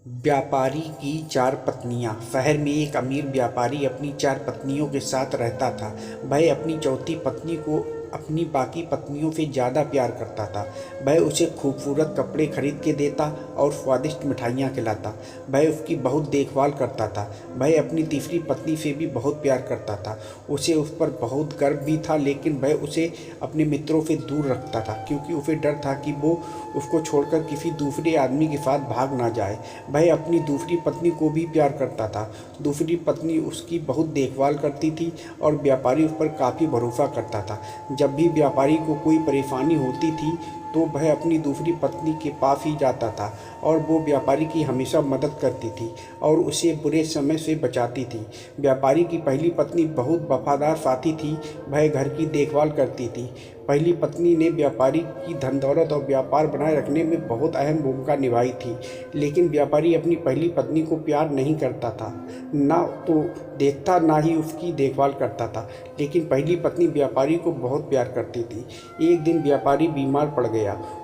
व्यापारी की चार पत्नियां। शहर में एक अमीर व्यापारी अपनी चार पत्नियों के साथ रहता था। वह अपनी चौथी पत्नी को अपनी बाकी पत्नियों से ज़्यादा प्यार करता था। वह उसे खूबसूरत कपड़े खरीद के देता और स्वादिष्ट मिठाइयाँ खिलाता। वह उसकी बहुत देखभाल करता था। वह अपनी तीसरी पत्नी से भी बहुत प्यार करता था। उसे उस पर बहुत गर्व भी था, लेकिन वह उसे अपने मित्रों से दूर रखता था, क्योंकि उसे डर था कि वो उसको छोड़कर किसी दूसरे आदमी के साथ भाग ना जाए। वह अपनी दूसरी पत्नी को भी प्यार करता था। दूसरी पत्नी उसकी बहुत देखभाल करती थी और व्यापारी उस पर काफ़ी भरोसा करता था। जब भी व्यापारी को कोई परेशानी होती थी तो वह अपनी दूसरी पत्नी के पास ही जाता था और वो व्यापारी की हमेशा मदद करती थी और उसे बुरे समय से बचाती थी। व्यापारी की पहली पत्नी बहुत वफादार साथी थी। वह घर की देखभाल करती थी। पहली पत्नी ने व्यापारी की धन दौलत और व्यापार बनाए रखने में बहुत अहम भूमिका निभाई थी, लेकिन व्यापारी अपनी पहली पत्नी को प्यार नहीं करता था, ना तो देखता ना ही उसकी देखभाल करता था। लेकिन पहली पत्नी व्यापारी को बहुत प्यार करती थी। एक दिन व्यापारी बीमार पड़ गया।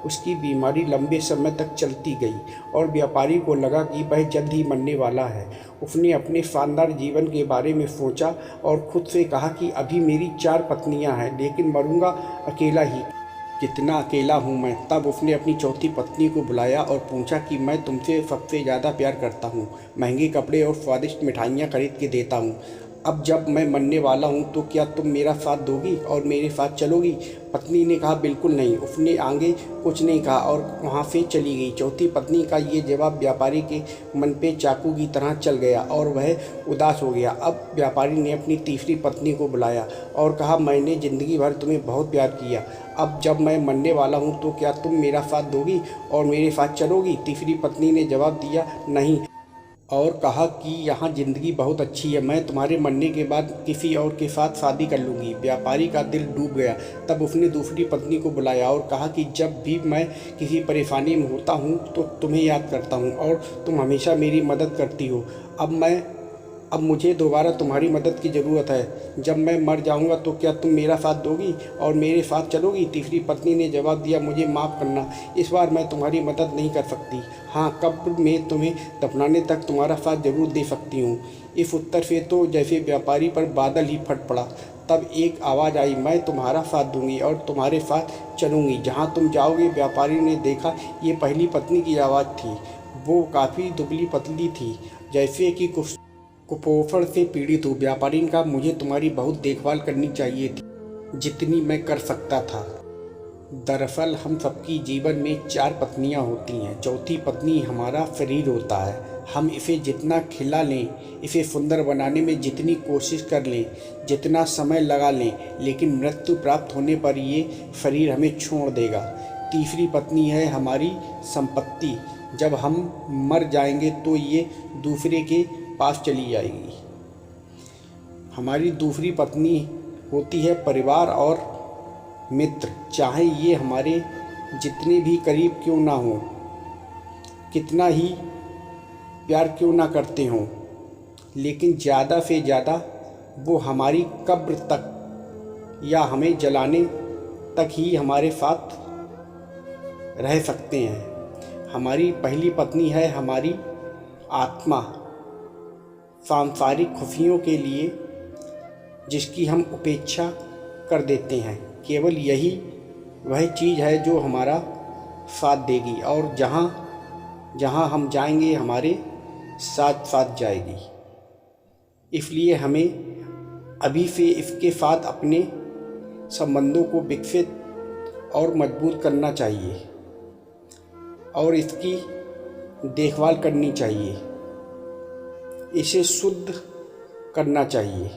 उसकी बीमारी लंबे समय तक चलती गई और व्यापारी को लगा कि वह जल्द ही मरने वाला है। उसने अपने शानदार जीवन के बारे में सोचा और खुद से कहा कि अभी मेरी चार पत्नियां हैं, लेकिन मरूंगा अकेला ही। कितना अकेला हूँ मैं। तब उसने अपनी चौथी पत्नी को बुलाया और पूछा कि मैं तुमसे सबसे ज़्यादा प्यार करता हूँ, महंगे कपड़े और स्वादिष्ट मिठाइयाँ खरीद के देता हूँ। अब जब मैं मरने वाला हूँ तो क्या तुम मेरा साथ दोगी और मेरे साथ चलोगी? पत्नी ने कहा, बिल्कुल नहीं। उसने आगे कुछ नहीं कहा और वहाँ से चली गई। चौथी पत्नी का ये जवाब व्यापारी के मन पे चाकू की तरह चल गया और वह उदास हो गया। अब व्यापारी ने अपनी तीसरी पत्नी को बुलाया और कहा, मैंने ज़िंदगी भर तुम्हें बहुत प्यार किया। अब जब मैं मरने वाला हूँ तो क्या तुम मेरा साथ दोगी और मेरे साथ चलोगी? तीसरी पत्नी ने जवाब दिया, नहीं, और कहा कि यहाँ ज़िंदगी बहुत अच्छी है, मैं तुम्हारे मरने के बाद किसी और के साथ शादी कर लूँगी। व्यापारी का दिल डूब गया। तब उसने दूसरी पत्नी को बुलाया और कहा कि जब भी मैं किसी परेशानी में होता हूँ तो तुम्हें याद करता हूँ और तुम हमेशा मेरी मदद करती हो। अब मुझे दोबारा तुम्हारी मदद की ज़रूरत है। जब मैं मर जाऊंगा तो क्या तुम मेरा साथ दोगी और मेरे साथ चलोगी? तीसरी पत्नी ने जवाब दिया, मुझे माफ़ करना, इस बार मैं तुम्हारी मदद नहीं कर सकती। हाँ, कब्र में तुम्हें दफनाने तक तुम्हारा साथ जरूर दे सकती हूँ। इस उत्तर से तो जैसे व्यापारी पर बादल ही फट पड़ा। तब एक आवाज़ आई, मैं तुम्हारा साथ दूंगी और तुम्हारे साथ चलूँगी जहाँ तुम जाओगे। व्यापारी ने देखा ये पहली पत्नी की आवाज़ थी। वो काफ़ी दुबली पतली थी, जैसे कि कुपोषण से पीड़ित हूँ। व्यापारी ने कहा, मुझे तुम्हारी बहुत देखभाल करनी चाहिए थी, जितनी मैं कर सकता था। दरअसल हम सबकी जीवन में चार पत्नियाँ होती हैं। चौथी पत्नी हमारा शरीर होता है। हम इसे जितना खिला लें, इसे सुंदर बनाने में जितनी कोशिश कर लें, जितना समय लगा लें, लेकिन मृत्यु प्राप्त होने पर ये शरीर हमें छोड़ देगा। तीसरी पत्नी है हमारी संपत्ति। जब हम मर जाएंगे तो ये दूसरे के पास चली जाएगी। हमारी दूसरी पत्नी होती है परिवार और मित्र, चाहे ये हमारे जितने भी करीब क्यों ना हो, कितना ही प्यार क्यों ना करते हों, लेकिन ज़्यादा से ज़्यादा वो हमारी कब्र तक या हमें जलाने तक ही हमारे साथ रह सकते हैं। हमारी पहली पत्नी है हमारी आत्मा, सांसारिक खुशियों के लिए जिसकी हम उपेक्षा कर देते हैं। केवल यही वह चीज़ है जो हमारा साथ देगी और जहाँ जहाँ हम जाएंगे हमारे साथ साथ जाएगी। इसलिए हमें अभी से इसके साथ अपने संबंधों को विकसित और मजबूत करना चाहिए और इसकी देखभाल करनी चाहिए, इसे शुद्ध करना चाहिए।